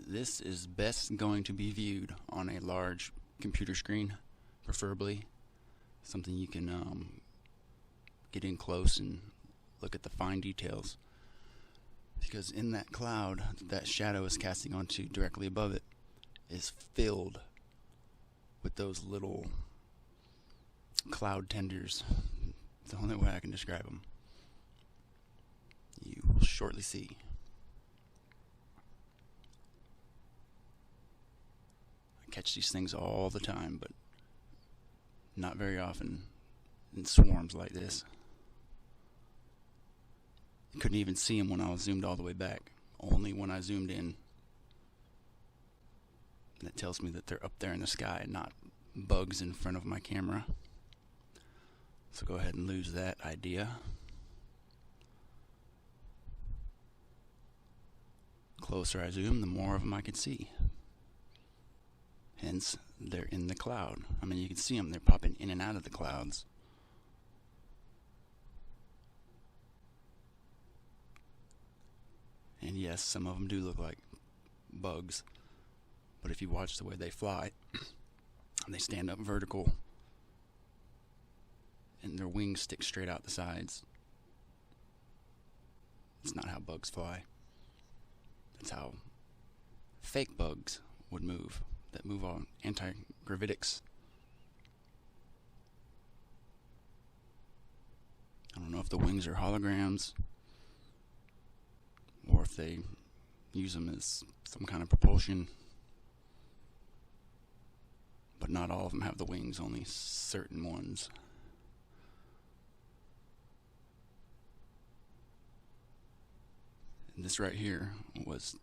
This is best going to be viewed on a large computer screen, preferably something you can get in close and look at the fine details, because in that cloud that shadow is casting onto directly above it is filled with those little cloud tenders. It's the only way I can describe them. You will shortly see. I catch these things all the time, but not very often in swarms like this. I couldn't even see them when I was zoomed all the way back. Only when I zoomed in. That tells me that they're up there in the sky, not bugs in front of my camera. So go ahead and lose that idea. The closer I zoom, the more of them I can see. Hence, they're in the cloud. I mean, you can see them. They're popping in and out of the clouds. And yes, some of them do look like bugs. But if you watch the way they fly, they stand up vertical, and their wings stick straight out the sides. It's not how bugs fly. That's how fake bugs would move, that move on anti-gravitics. I don't know if the wings are holograms, or if they use them as some kind of propulsion. But not all of them have the wings, only certain ones. And this right here was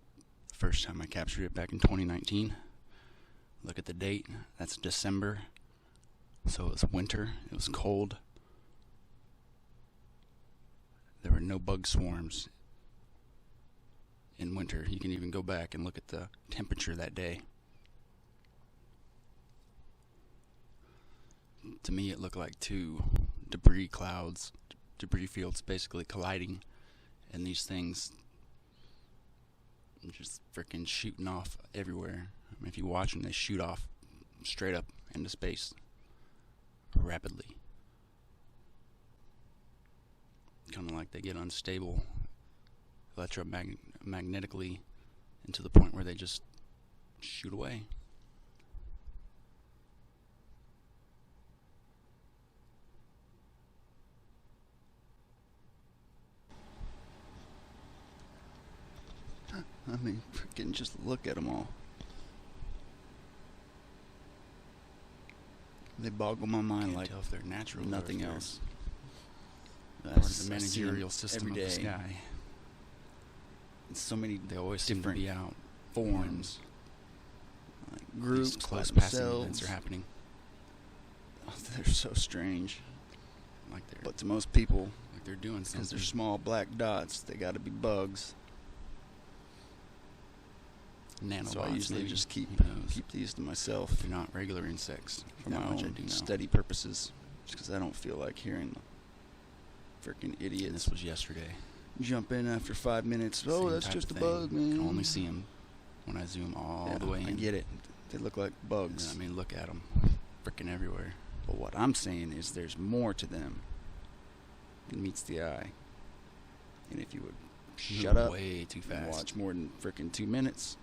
the first time I captured it back in 2019. Look at the date, that's December. So it was winter, it was cold. There were no bug swarms in winter. You can even go back and look at the temperature that day. To me, it looked like two debris clouds, debris fields basically colliding, and these things just freaking shooting off everywhere. I mean, if you watch them, they shoot off straight up into space rapidly. Kind of like they get unstable electromagnetically and to the point where they just shoot away. I mean, freaking just look at them all. They boggle my mind. Can't like tell if they're natural, nothing else. That's the managerial system of the sky. And so many, they always seem to be out. Forms, like groups, close passing events are happening. Oh, they're so strange. Like they're, but to most people, like they're doing something. Because they're small black dots, they got to be bugs. Nanobots, so I usually just keep these to myself. They're not regular insects for my own study purposes, just because I don't feel like hearing the freaking idiots. And this was yesterday. Jump in after 5 minutes. Oh, that's just a bug, man. I can only see them when I zoom all the way in. I get it. They look like bugs. I mean, look at them, freaking everywhere. But what I'm saying is, there's more to them than meets the eye. And if you would shut up way too fast and watch more than freaking 2 minutes.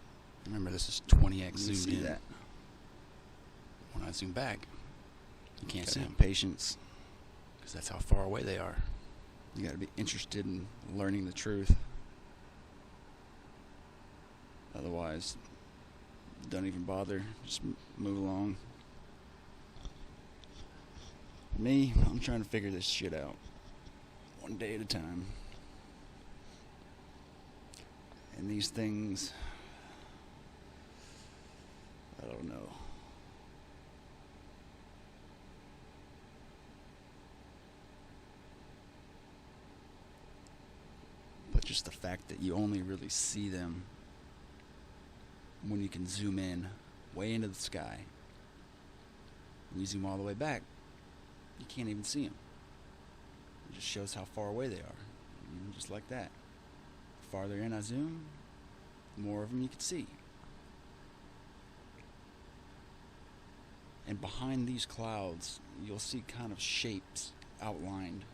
Remember, this is 20x zoomed in. That. When I zoom back, you can't see them. Patience, because that's how far away they are. You got to be interested in learning the truth. Otherwise, don't even bother. Just move along. For me, I'm trying to figure this shit out, one day at a time. And these things, I don't know. But just the fact that you only really see them when you can zoom in way into the sky. When you zoom all the way back, you can't even see them. It just shows how far away they are. Just like that. The farther in I zoom, the more of them you can see. And behind these clouds, you'll see kind of shapes outlined.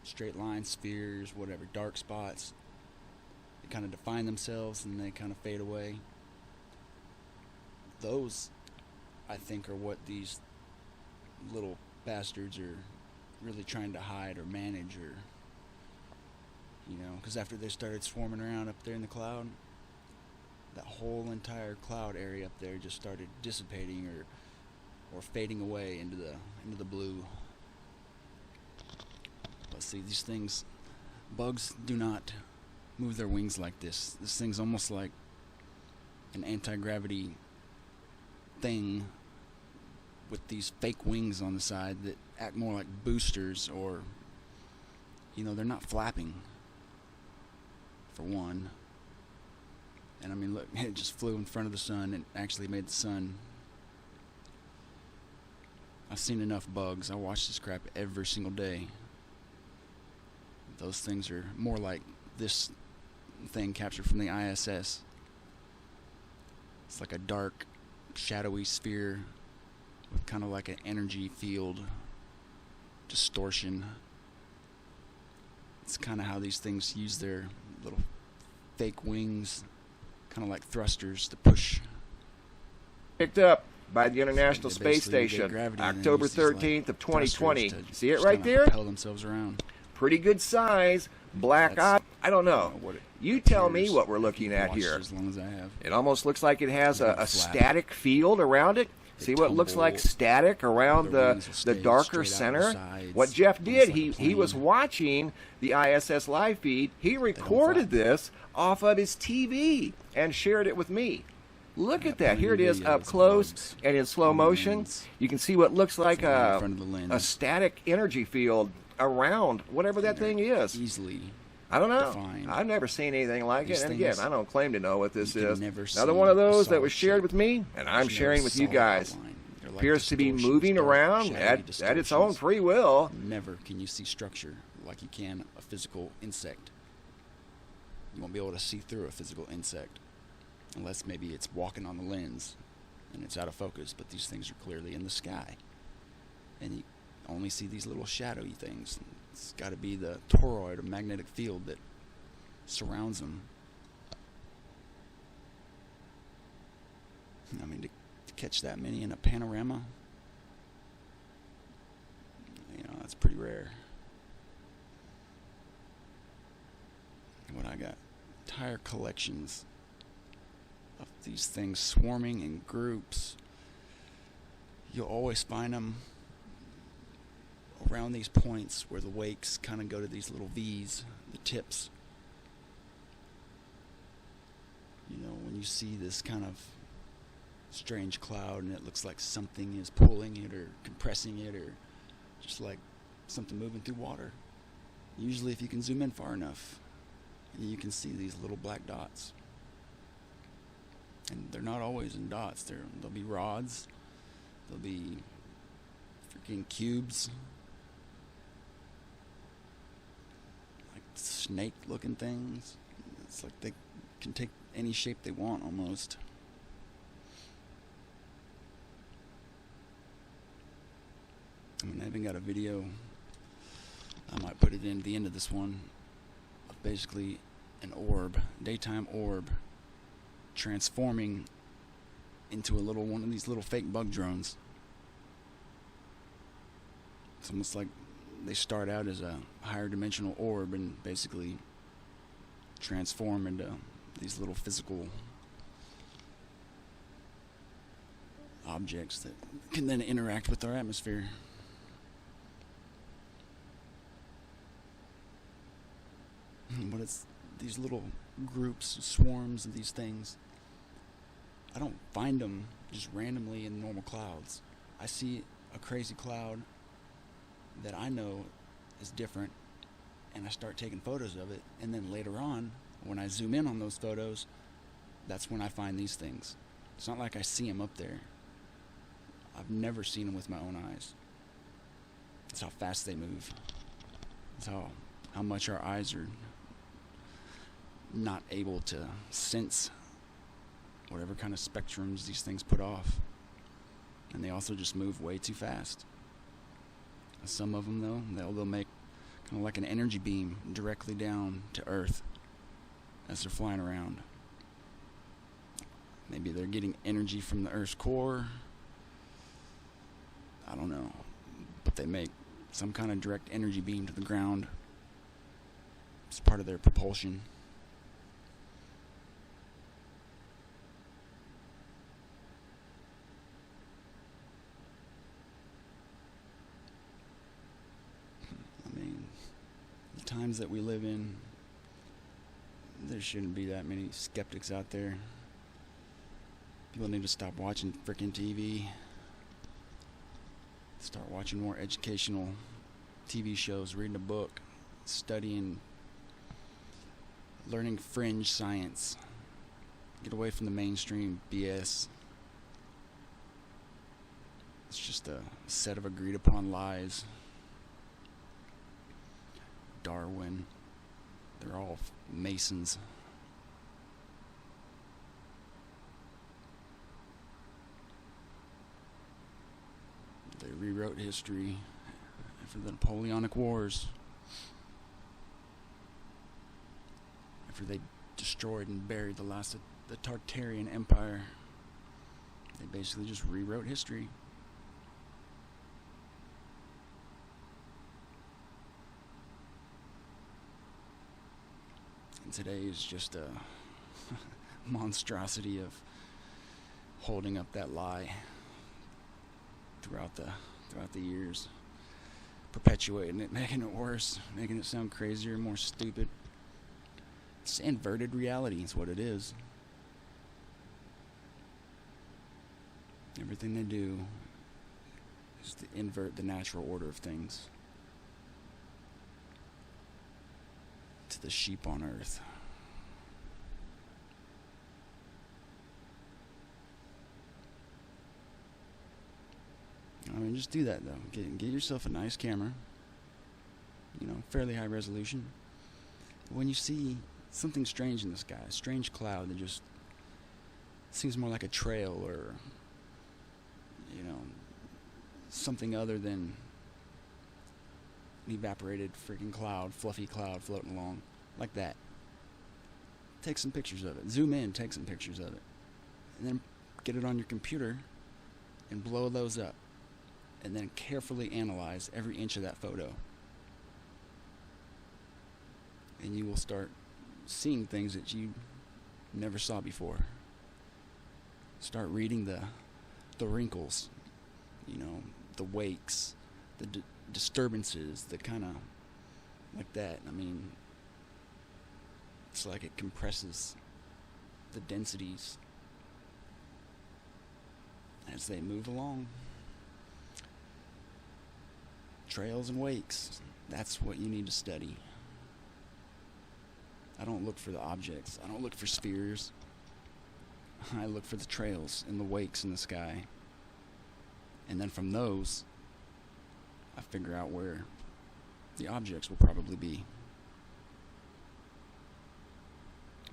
Straight lines, spheres, whatever, dark spots. They kind of define themselves and they kind of fade away. Those, I think, are what these little bastards are really trying to hide or manage, or, you know, because after they started swarming around up there in the cloud, that whole entire cloud area up there just started dissipating or fading away into the blue. But see, these things, bugs do not move their wings like this. This thing's almost like an anti-gravity thing with these fake wings on the side that act more like boosters, or, you know, they're not flapping, for one. And I mean, look, it just flew in front of the sun and actually made the sun. I've seen enough bugs. I watch this crap every single day. Those things are more like this thing captured from the ISS. It's like a dark, shadowy sphere with kind of like an energy field distortion. It's kind of how these things use their little fake wings, kind of like thrusters to push. Picked up by the International Space Station, October 13th of 2020. See it right there? Propel themselves around. Pretty good size, black eye. I don't know. You tell me what we're looking at here. As long as I have. It almost looks like it has a static field around it. See what looks like static around the darker center? What Jeff did, he was watching the ISS live feed. He recorded this off of his TV and shared it with me. Look at that. Here it is up close and in slow motion. You can see what looks like a static energy field around whatever that thing is. Easily. I don't know. Defined. I've never seen anything like it. And again, I don't claim to know what this is. Never Another one of those that was shared with me, and I'm sharing with you guys. Like appears to be moving around at its own free will. Never can you see structure like you can a physical insect. You won't be able to see through a physical insect unless maybe it's walking on the lens and it's out of focus, but these things are clearly in the sky. And you only see these little shadowy things. It's got to be the toroid or magnetic field that surrounds them. I mean, to catch that many in a panorama, you know, that's pretty rare. What I got, entire collections of these things swarming in groups. You'll always find them around these points where the wakes kind of go to these little V's, the tips. You know, when you see this kind of strange cloud and it looks like something is pulling it or compressing it or just like something moving through water. Usually if you can zoom in far enough, you can see these little black dots. And they're not always in dots. They'll be rods. They'll be freaking cubes. Like snake-looking things. It's like they can take any shape they want almost. I mean, I even got a video. I might put it in at the end of this one. Of basically an orb, daytime orb, transforming into a little one of these little fake bug drones. It's almost like they start out as a higher dimensional orb and basically transform into these little physical objects that can then interact with our atmosphere. But it's these little groups, swarms of these things. I don't find them just randomly in normal clouds. I see a crazy cloud that I know is different, and I start taking photos of it, and then later on, when I zoom in on those photos, that's when I find these things. It's not like I see them up there. I've never seen them with my own eyes. That's how fast they move. That's how much our eyes are not able to sense whatever kind of spectrums these things put off. And they also just move way too fast. Some of them, though, they'll make kind of like an energy beam directly down to Earth as they're flying around. Maybe they're getting energy from the Earth's core. I don't know. But they make some kind of direct energy beam to the ground. It's part of their propulsion. I mean, the times that we live in, there shouldn't be that many skeptics out there. People need to stop watching frickin' TV. Start watching more educational TV shows, reading a book, studying, learning fringe science. Get away from the mainstream BS. It's just a set of agreed upon lies. Darwin. They're all Masons. They rewrote history after the Napoleonic Wars. After they destroyed and buried the last of the Tartarian Empire. They basically just rewrote history. And today is just a monstrosity of holding up that lie throughout the years, perpetuating it, making it worse, making it sound crazier, more stupid. It's inverted reality is what it is. Everything they do is to invert the natural order of things to the sheep on earth. I mean, just do that, though. Get yourself a nice camera. Fairly high resolution. When you see something strange in the sky, a strange cloud that just seems more like a trail or, something other than an evaporated freaking cloud, fluffy cloud floating along, like that. Take some pictures of it. Zoom in, take some pictures of it. And then get it on your computer and blow those up. And then carefully analyze every inch of that photo. And you will start seeing things that you never saw before. Start reading the wrinkles, the wakes, the disturbances, the kind of like that. I mean, it's like it compresses the densities as they move along. Trails and wakes, that's what you need to study. I don't look for the objects. I don't look for spheres. I look for the trails and the wakes in the sky. And then from those, I figure out where the objects will probably be.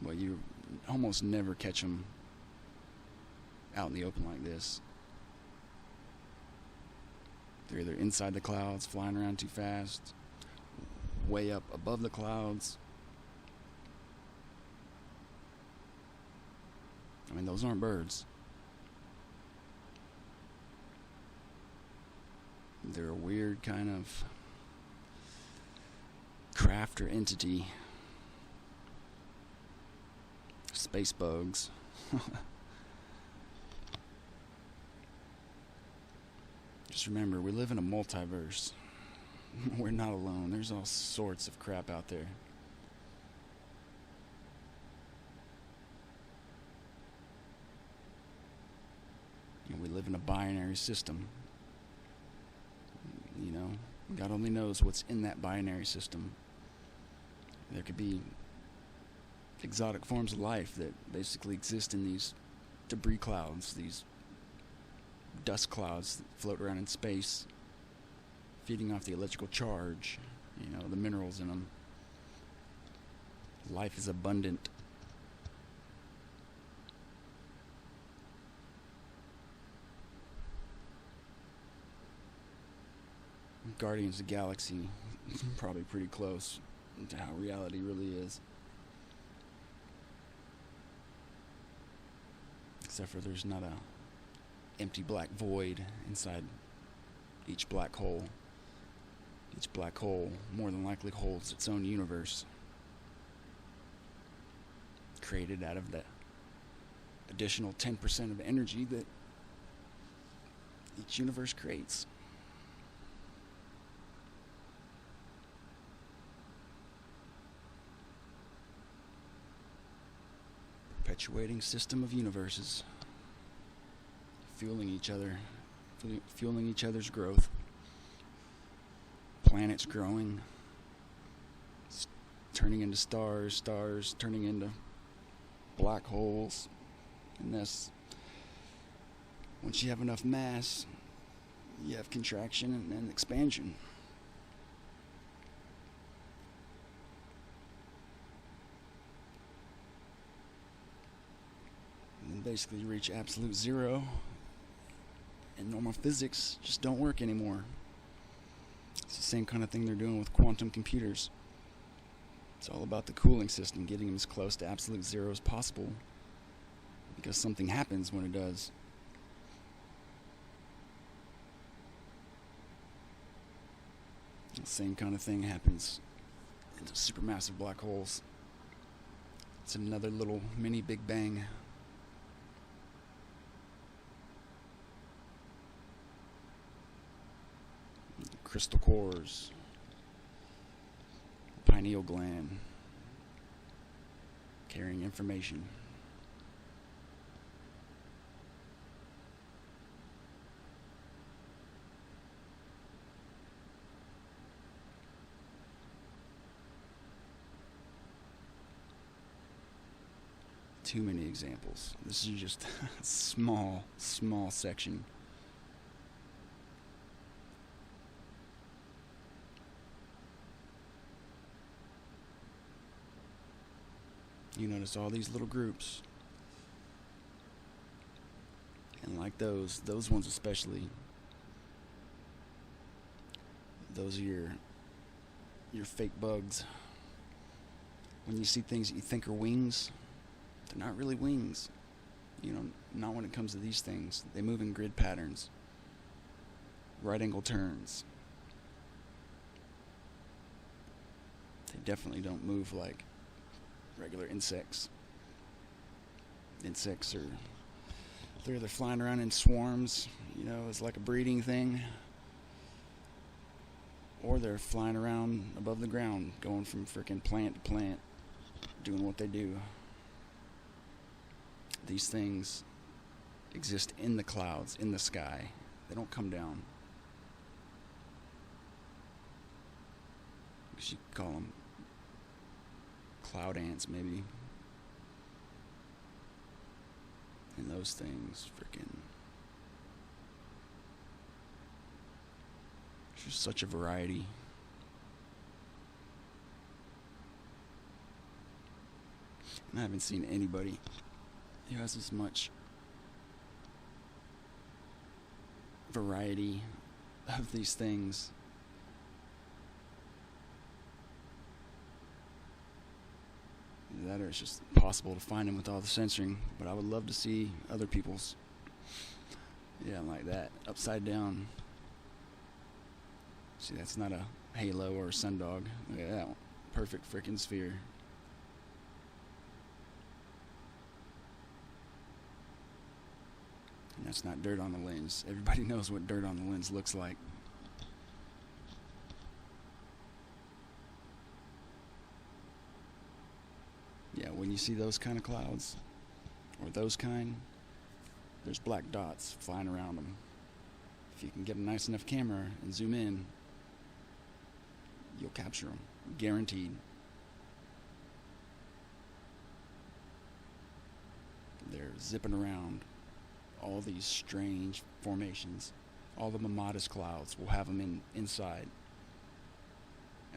Well, you almost never catch them out in the open like this. They're either inside the clouds, flying around too fast, way up above the clouds. I mean, those aren't birds. They're a weird kind of craft or entity. Space bugs. Just remember, we live in a multiverse. We're not alone. There's all sorts of crap out there. We live in a binary system. God only knows what's in that binary system. There could be exotic forms of life that basically exist in these debris clouds, these dust clouds that float around in space, feeding off the electrical charge, the minerals in them. Life is abundant. Guardians of the Galaxy, probably pretty close to how reality really is. Except for there's not a empty black void inside each black hole. Each black hole more than likely holds its own universe, created out of the additional 10% of energy that each universe creates. Perpetuating system of universes, fueling each other, fueling each other's growth. Planets growing, turning into stars, stars turning into black holes. And thus, once you have enough mass, you have contraction and expansion. And then basically you reach absolute zero, and normal physics just don't work anymore. It's the same kind of thing they're doing with quantum computers. It's all about the cooling system, getting them as close to absolute zero as possible, because something happens when it does. The same kind of thing happens in supermassive black holes. It's another little mini Big Bang. Crystal cores, pineal gland, carrying information. Too many examples. This is just a small section. You notice all these little groups, and like those ones especially, those are your fake bugs. When you see things that you think are wings, they're not really wings. You know, not when it comes to these things. They move in grid patterns, right angle turns. They definitely don't move like regular insects. Insects they're either flying around in swarms, you know, it's like a breeding thing, or they're flying around above the ground, going from frickin' plant to plant, doing what they do. These things exist in the clouds, in the sky. They don't come down. I guess you could call them cloud ants, maybe. And those things, freaking, there's just such a variety. And I haven't seen anybody who has as much variety of these things. That or it's just impossible to find them with all the censoring. But I would love to see other people's. Yeah, like that. Upside down. See, that's not a halo or a sundog. Look at that one. Perfect frickin' sphere. And that's not dirt on the lens. Everybody knows what dirt on the lens looks like. Yeah, when you see those kind of clouds, or those kind, there's black dots flying around them. If you can get a nice enough camera and zoom in, you'll capture them, guaranteed. They're zipping around all these strange formations. All the monetize clouds will have them inside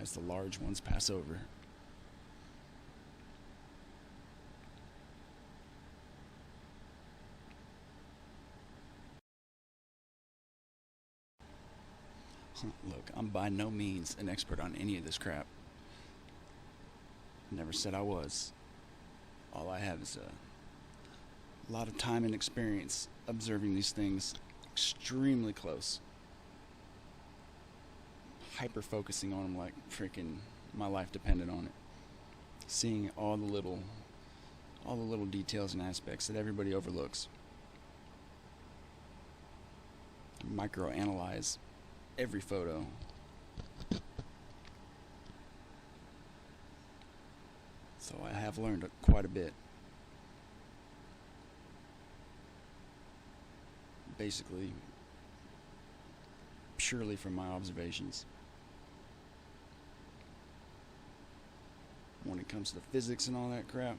as the large ones pass over. Look, I'm by no means an expert on any of this crap. Never said I was. All I have is a lot of time and experience observing these things extremely close. Hyper focusing on them like freaking my life depended on it. Seeing all the little details and aspects that everybody overlooks. Microanalyze every photo. So I have learned quite a bit. Basically, purely from my observations. When it comes to the physics and all that crap,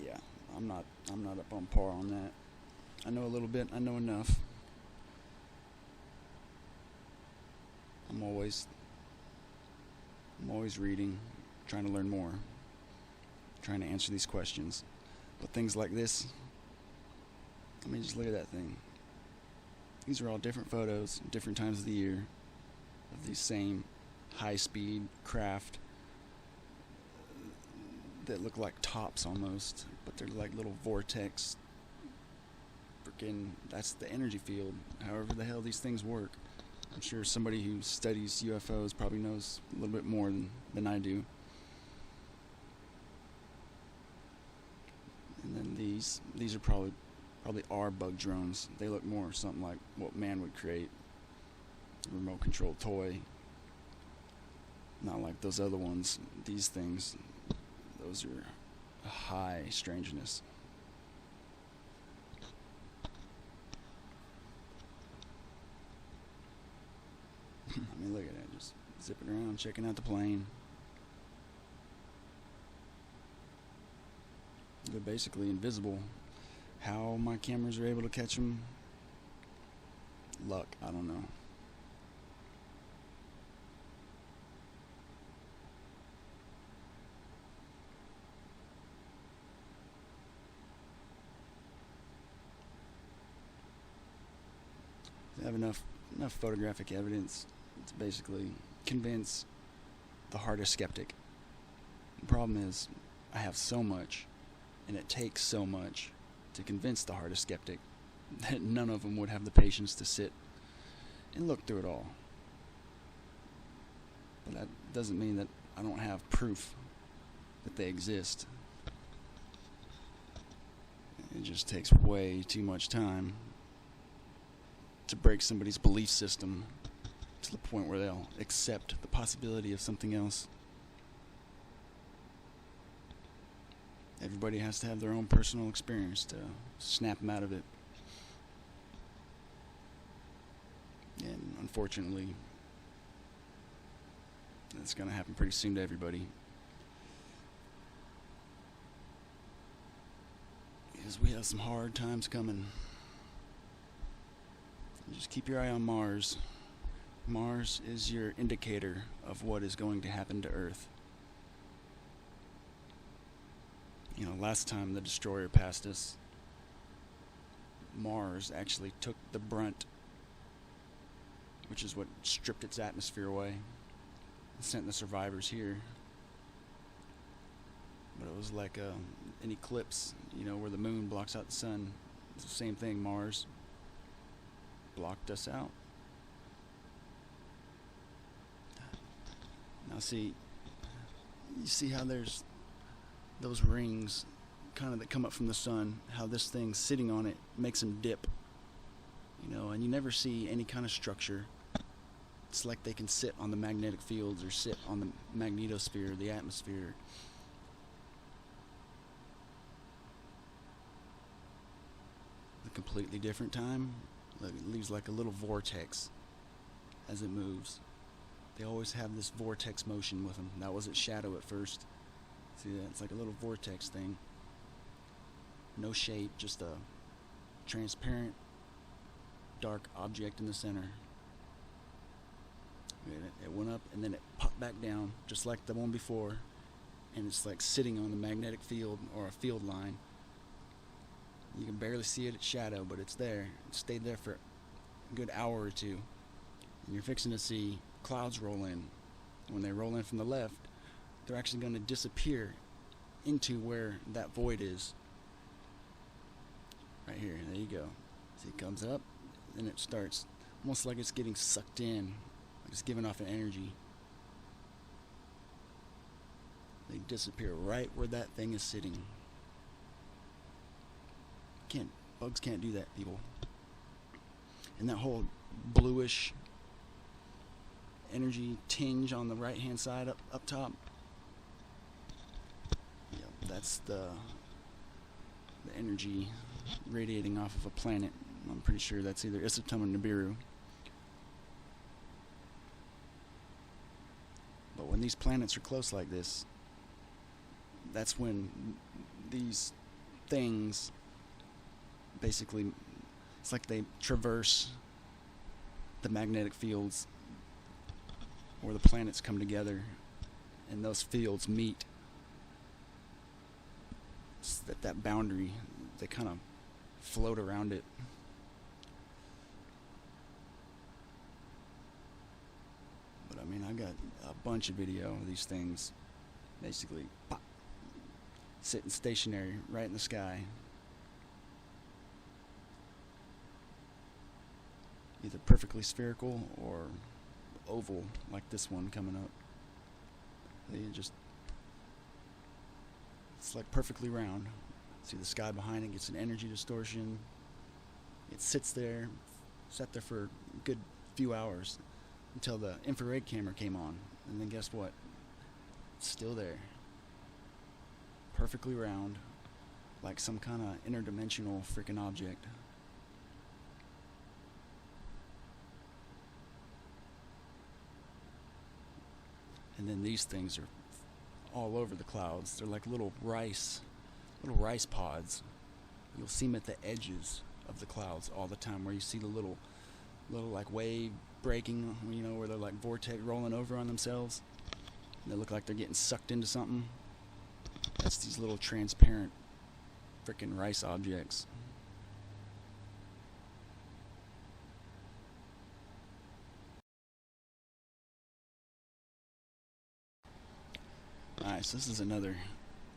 yeah, I'm not up on par on that. I know a little bit, I know enough. I'm always reading, trying to learn more, trying to answer these questions. But things like this, I mean, just look at that thing. These are all different photos, different times of the year, of these same high-speed craft that look like tops almost, but they're like little vortex. Freaking, that's the energy field. However the hell these things work. I'm sure somebody who studies UFOs probably knows a little bit more than I do. And then these are probably are bug drones. They look more something like what man would create. A remote controlled toy. Not like those other ones. These things, those are a high strangeness. I mean, look at that, just zipping around, checking out the plane. They're basically invisible. How my cameras are able to catch them, luck, I don't know. They have enough photographic evidence to basically convince the hardest skeptic. The problem is, I have so much, and it takes so much to convince the hardest skeptic that none of them would have the patience to sit and look through it all. But that doesn't mean that I don't have proof that they exist. It just takes way too much time to break somebody's belief system to the point where they'll accept the possibility of something else. Everybody has to have their own personal experience to snap them out of it. And unfortunately, that's going to happen pretty soon to everybody. Because we have some hard times coming. Just keep your eye on Mars. Mars is your indicator of what is going to happen to Earth. You know, last time the destroyer passed us, Mars actually took the brunt, which is what stripped its atmosphere away and sent the survivors here. But it was like an eclipse, you know, where the moon blocks out the sun. It's the same thing. Mars blocked us out. Now see, you see how there's those rings kind of that come up from the sun, how this thing sitting on it makes them dip, you know, and you never see any kind of structure. It's like they can sit on the magnetic fields or sit on the magnetosphere, the atmosphere. A completely different time, it leaves like a little vortex as it moves. They always have this vortex motion with them. That was its shadow at first. See that? It's like a little vortex thing. No shape, just a transparent, dark object in the center. It went up and then it popped back down, just like the one before. And it's like sitting on the magnetic field or a field line. You can barely see it, its shadow, but it's there. It stayed there for good hour or two, and you're fixing to see clouds roll in. When they roll in from the left, they're actually going to disappear into where that void is. Right here, there you go. See, it comes up, and it starts almost like it's getting sucked in, like it's giving off an energy. They disappear right where that thing is sitting. Bugs can't do that, people. And that whole bluish energy tinge on the right hand side up top, yeah, that's the energy radiating off of a planet. I'm pretty sure that's either Isotoma or Nibiru. But when these planets are close like this, that's when these things basically, it's like they traverse the magnetic fields where the planets come together, and those fields meet. It's that boundary, they kind of float around it. But I mean, I got a bunch of video of these things basically pop, sitting stationary right in the sky, either perfectly spherical or oval like this one coming up. It's like perfectly round. See the sky behind it gets an energy distortion. It sat there for a good few hours until the infrared camera came on, and then guess what? It's still there. Perfectly round, like some kind of interdimensional freaking object. And then these things are all over the clouds. They're like little rice pods. You'll see them at the edges of the clouds all the time, where you see the little like wave breaking, you know, where they're like vortex rolling over on themselves. And they look like they're getting sucked into something. That's these little transparent frickin' rice objects. Alright, so this is another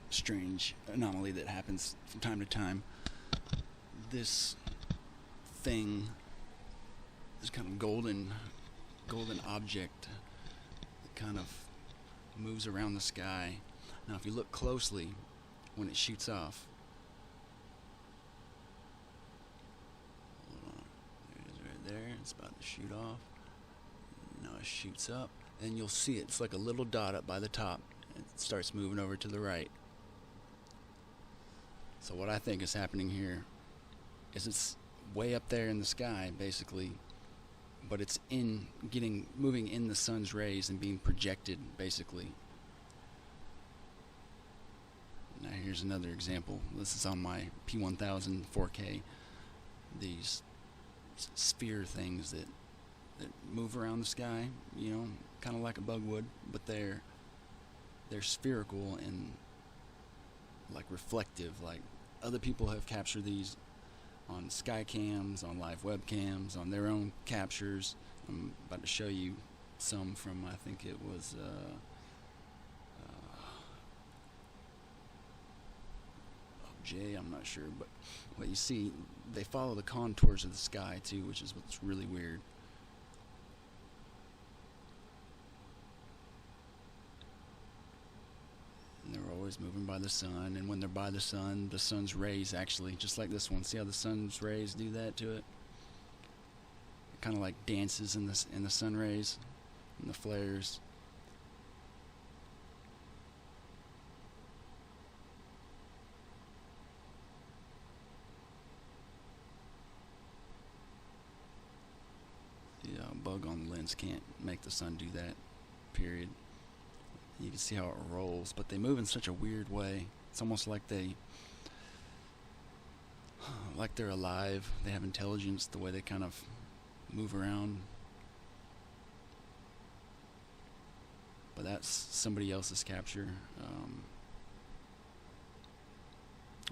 strange anomaly that happens from time to time. This thing, this kind of golden object that kind of moves around the sky. Now if you look closely when it shoots off, hold on, there it is right there, it's about to shoot off. Now it shoots up, and you'll see it. It's like a little dot up by the top. It starts moving over to the right. So what I think is happening here is it's way up there in the sky, basically, but it's moving in the sun's rays and being projected, basically. Now here's another example. This is on my P1000 4K. These sphere things that move around the sky, you know, kind of like a bug would, but they're spherical and like reflective. Like other people have captured these on sky cams, on live webcams, on their own captures. I'm about to show you some from, I think it was J, I'm not sure, but what you see, they follow the contours of the sky too, which is what's really weird. And they're always moving by the sun, and when they're by the sun's rays actually, just like this one, see how the sun's rays do that to it? It kind of like dances in the sun rays and the flares. The bug on the lens can't make the sun do that, period. You can see how it rolls, but they move in such a weird way. It's almost like they're alive. They have intelligence, the way they kind of move around. But that's somebody else's capture,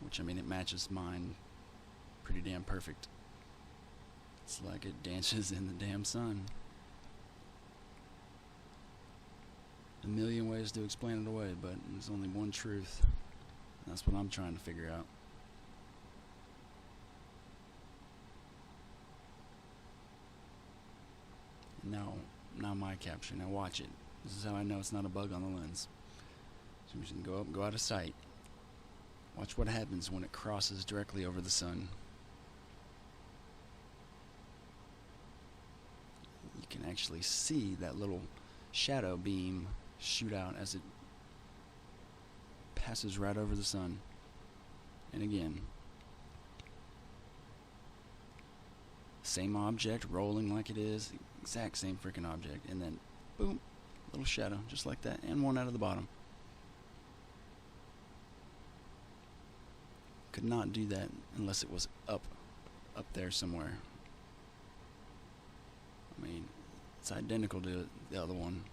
which, I mean, it matches mine pretty damn perfect. It's like it dances in the damn sun. A million ways to explain it away, but there's only one truth. That's what I'm trying to figure out. Now my capture. Now watch it. This is how I know it's not a bug on the lens. So I'm just gonna go up and go out of sight. Watch what happens when it crosses directly over the sun. You can actually see that little shadow beam shoot out as it passes right over the sun. And again, same object rolling like it is, exact same freaking object, and then boom, little shadow just like that, and one out of the bottom. Could not do that unless it was up there somewhere. I mean, it's identical to the other one.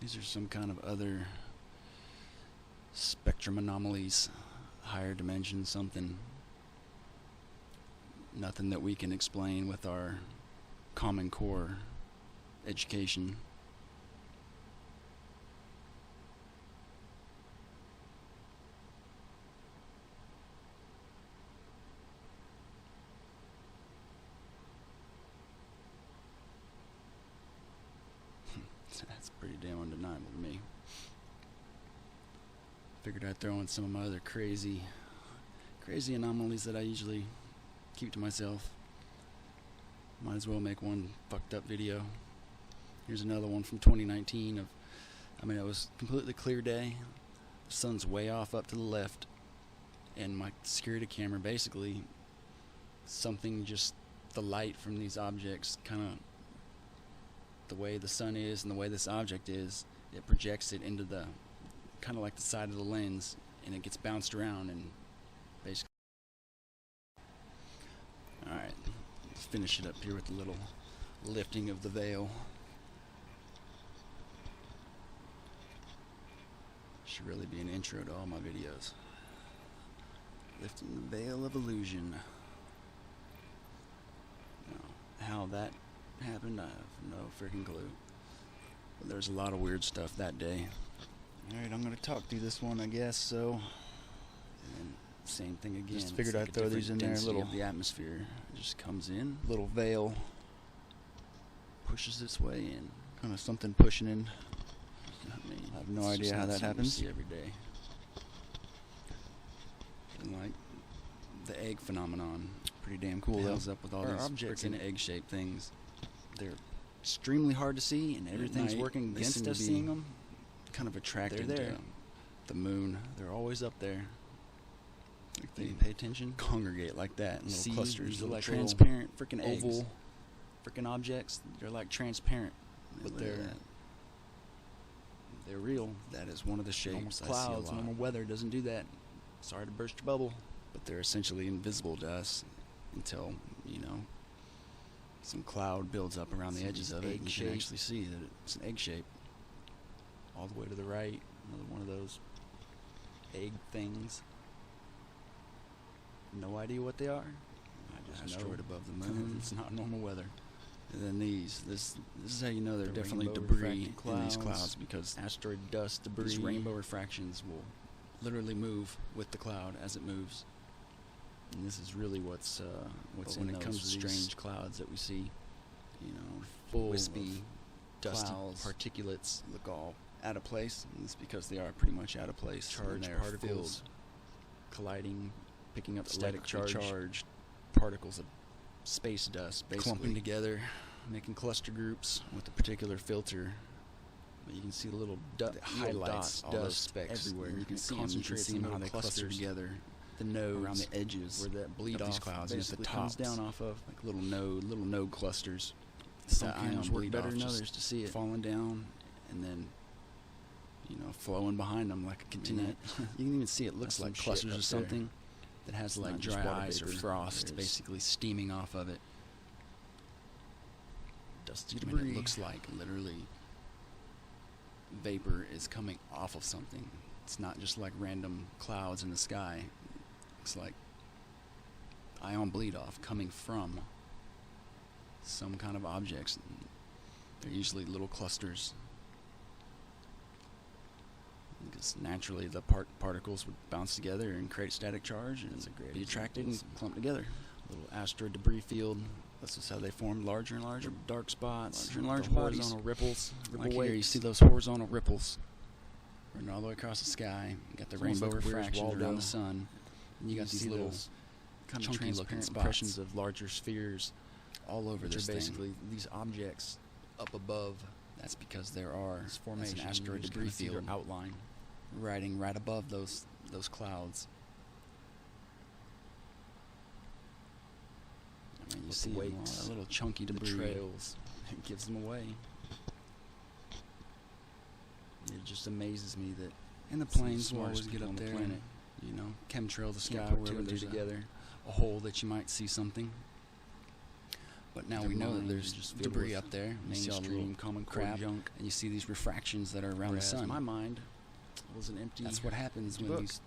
These are some kind of other spectrum anomalies, higher dimension something. Nothing that we can explain with our Common Core education. That's pretty damn undeniable to me. Figured I'd throw in some of my other crazy anomalies that I usually keep to myself. Might as well make one fucked up video. Here's another one from 2019 it was completely clear day. The sun's way off up to the left, and my security camera basically the light from these objects, kind of the way the sun is and the way this object is, it projects it into the kind of like the side of the lens, and it gets bounced around and basically. Alright, let's finish it up here with a little lifting of the veil. Should really be an intro to all my videos. Lifting the veil of illusion. Now, how that happened, I have no freaking clue. But there's a lot of weird stuff that day. Alright, I'm going to talk through this one, I guess, so. And same thing again. Just figured I'd throw these in there. Little of the atmosphere just comes in. Little veil pushes its way in. Kind of something pushing in. I have no idea how that happens. See every day. And like the egg phenomenon, pretty damn cool. It up with all these objects in egg-shaped things. They're extremely hard to see, and everything's working against us seeing them. Kind of attracted to the moon. They're always up there. Like they pay attention, congregate like that in little clusters. These are like transparent freaking oval freaking objects. They're like transparent, but they're real. That is one of the shapes. Normal clouds, normal weather doesn't do that. Sorry to burst your bubble, but they're essentially invisible to us until, some cloud builds up around the edges of it, and you can actually see that it's an egg shape. All the way to the right, another one of those egg things. No idea what they are. I just know it above the moon. It's not normal weather. And then this is how you know they're definitely debris in these clouds, because asteroid dust, debris, these rainbow refractions will literally move with the cloud as it moves. And this is really what's when it comes to strange clouds that we see, full wispy, dusty particulates look all out of place. And it's because they are pretty much out of place. Charged particles colliding, picking up static charged particles of space dust, basically clumping together, making cluster groups with a particular filter. But you can see the little highlights, dust specks everywhere. You can see how they cluster together. The nodes around the edges where that bleed off these clouds, and at the top comes down off of like little node clusters. Some ions work better than others to see it falling down, and then flowing behind them like a continuum. You can even see it looks like clusters of something that has like dry ice or frost basically steaming off of it. Dusty debris. It looks like literally vapor is coming off of something. It's not just like random clouds in the sky. It's like ion bleed off coming from some kind of objects. They're usually little clusters, because naturally the particles would bounce together and create static charge and be attracted and clump together. Little asteroid debris field. That's just how they form larger and larger dark spots, larger and larger horizontal ripples. Like here, you see those horizontal ripples running all the way across the sky. You got the rainbow refractions around the sun. And you got these little kind of chunky-looking impressions of larger spheres all over this thing. Basically, these objects up above. That's because there are an asteroid debris field outline riding right above those clouds. I mean, you see all that little chunky debris trails. It gives them away. It just amazes me that the planes will always get up there and, you know, chemtrail the sky wherever there's together a hole that you might see something. But now we know that there's just debris up there. Mainstream common crap junk, and you see these refractions that are around the sun. My mind was an empty. That's what happens when these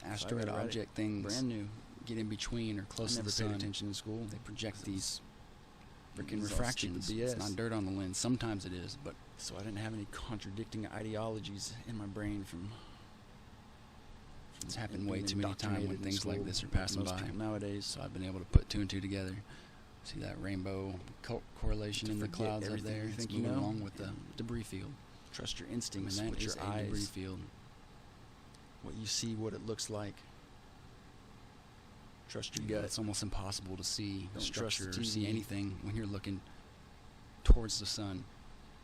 asteroid object things, brand new, get in between or close to the sun. Never paid attention in school. They project these freaking refractions. It's not dirt on the lens. Sometimes it is, but so I didn't have any contradicting ideologies in my brain from. It's happened way too many times when things like this are passing by nowadays. So I've been able to put two and two together. See that rainbow correlation in the clouds up there? It's moving along with the debris field. Trust your instincts with your eyes. Debris field. What you see, what it looks like. Trust your gut. It's almost impossible to see structure or see anything when you're looking towards the sun.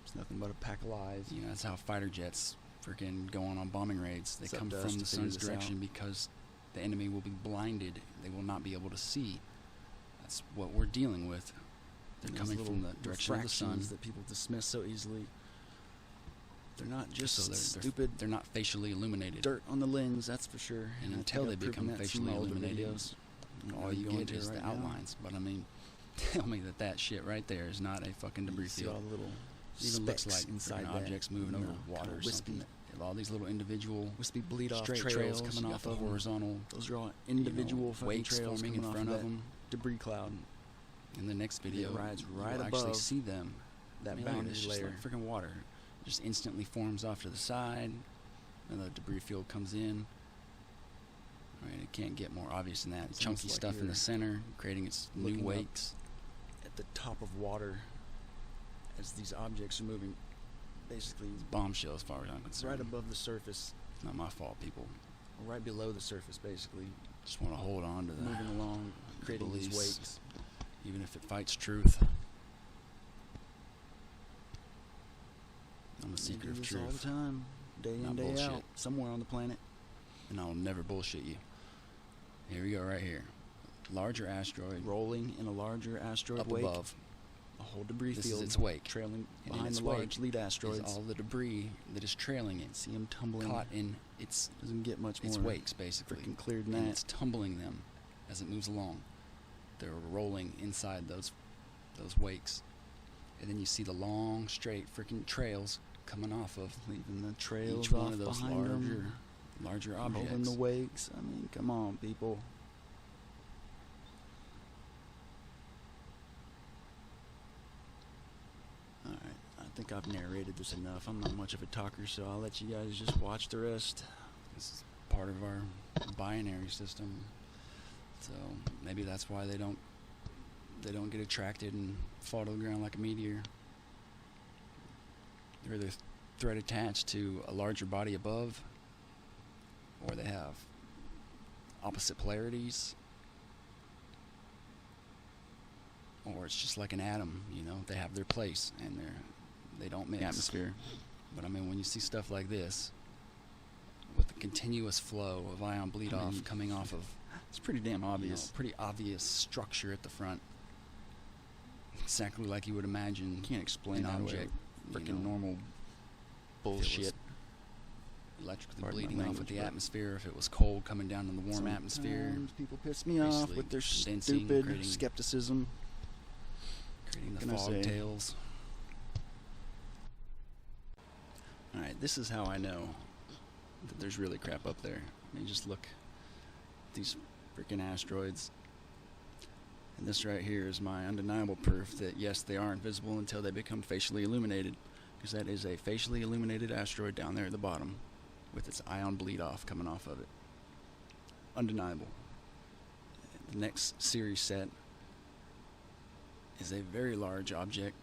It's nothing but a pack of lies. You know, that's how fighter jets freaking go on bombing raids. They come from the sun's direction because the enemy will be blinded. They will not be able to see. That's what we're dealing with. They're coming from the direction of the sun that people dismiss so easily. They're not just stupid. They're not facially illuminated. Dirt on the lens, that's for sure. And until they become facially illuminated, all you get is the outlines. But I mean, tell me that shit right there is not a fucking debris field. All the little even looks like inside objects moving over water or something. All these little individual wispy bleed off trails coming off of horizontal. Those are all individual wakes forming in front of them. Debris cloud. In the next video, it rides right above. Actually see them. That boundary layer, like freaking water, just instantly forms off to the side, and the debris field comes in. I mean, it can't get more obvious than that. It's chunky like stuff in the center, creating its new wakes at the top of water as these objects are moving. Basically, it's bombshell as far as I'm concerned. Right above the surface. It's not my fault, people. Right below the surface, basically. Just want to hold on to that. Moving along, creating these wakes, even if it fights truth. I'm a seeker of truth. All the time, day in, day out, somewhere on the planet, and I'll never bullshit you. Here we go, right here. Larger asteroid rolling in a larger asteroid up wake. Above. A whole debris field. This is its wake, trailing behind the large lead asteroids. All the debris that is trailing it. See them tumbling, caught in its doesn't get much more. Its wakes, basically, freaking cleared than that. It's tumbling them as it moves along. They're rolling inside those wakes, and then you see the long, straight freaking trails coming off of, leaving the trails each one of those larger objects. Holding the wakes. I mean, come on, people. Alright, I think I've narrated this enough. I'm not much of a talker, so I'll let you guys just watch the rest. This is part of our binary system. So maybe that's why they don't get attracted and fall to the ground like a meteor. They're either thread attached to a larger body above, or they have opposite polarities, or it's just like an atom, you know, they have their place and they don't mix. The atmosphere. But I mean, when you see stuff like this, with the continuous flow of ion bleed off coming off of, it's pretty damn obvious. You know, pretty obvious structure at the front. Exactly like you would imagine. Can't explain an object. Freaking normal bullshit. Electrically bleeding off with the atmosphere. If it was cold coming down in the warm atmosphere. People piss me off with their stupid skepticism. Creating the fog tails. Alright, this is how I know that there's really crap up there. I mean, just look at these freaking asteroids. And this right here is my undeniable proof that, yes, they are invisible until they become facially illuminated. Because that is a facially illuminated asteroid down there at the bottom with its ion bleed off coming off of it. Undeniable. The next series set is a very large object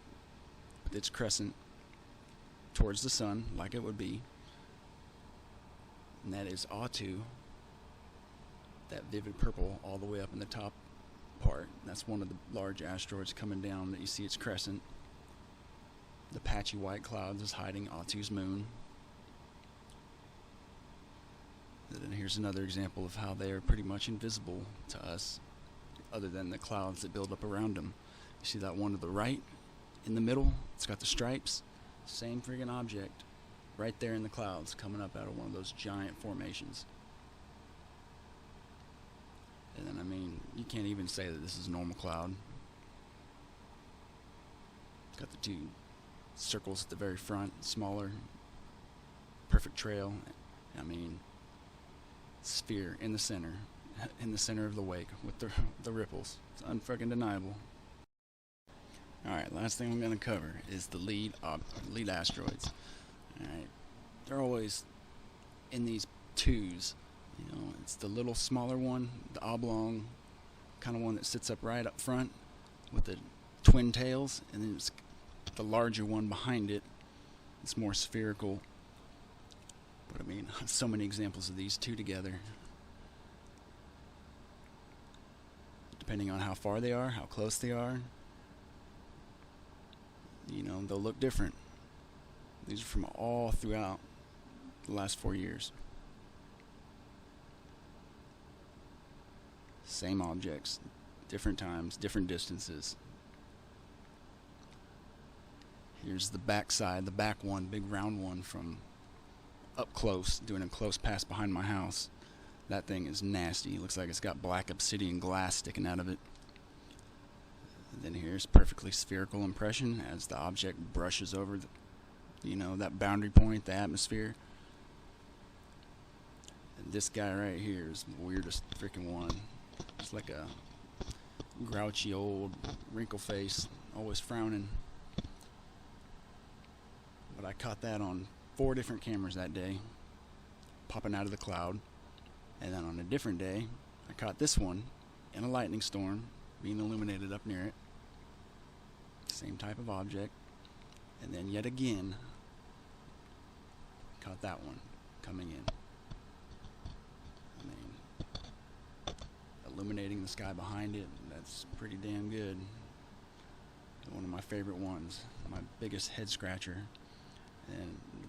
with its crescent towards the sun, like it would be. And that is Autu, that vivid purple all the way up in the top part. That's one of the large asteroids coming down that you see its crescent. The patchy white clouds is hiding Autu's moon. And then here's another example of how they are pretty much invisible to us, other than the clouds that build up around them. You see that one to the right, in the middle? It's got the stripes. Same friggin' object, right there in the clouds, coming up out of one of those giant formations. And then, I mean, you can't even say that this is a normal cloud. It's got the two circles at the very front, smaller, perfect trail. I mean, sphere in the center of the wake with the ripples. It's unfucking deniable. Alright, last thing I'm going to cover is the lead asteroids. Alright, they're always in these twos. You know, it's the little smaller one, the oblong kind of one that sits up right up front with the twin tails, and then it's the larger one behind it. It's more spherical. But I mean, so many examples of these two together. Depending on how far they are, how close they are, you know, they'll look different. These are from all throughout the last 4 years. Same objects, different times, different distances. Here's the back side, the back one, big round one from up close, doing a close pass behind my house. That thing is nasty. It looks like it's got black obsidian glass sticking out of it. And then here's perfectly spherical impression as the object brushes over the, you know, that boundary point, the atmosphere. And this guy right here is the weirdest freaking one. It's like a grouchy old wrinkle face, always frowning. But I caught that on 4 different cameras that day, popping out of the cloud. And then on a different day, I caught this one in a lightning storm, being illuminated up near it. Same type of object. And then yet again, caught that one coming in. I mean, illuminating the sky behind it, that's pretty damn good. One of my favorite ones, my biggest head scratcher. And the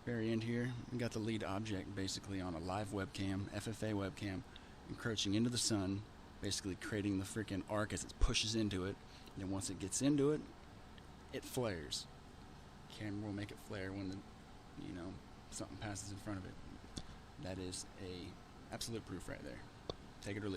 very end here, we got the lead object basically on a live webcam, FFA webcam, encroaching into the sun, basically creating the freaking arc as it pushes into it. And then once it gets into it, it flares. Camera will make it flare when something passes in front of it. That is a absolute proof right there. Take it or leave it.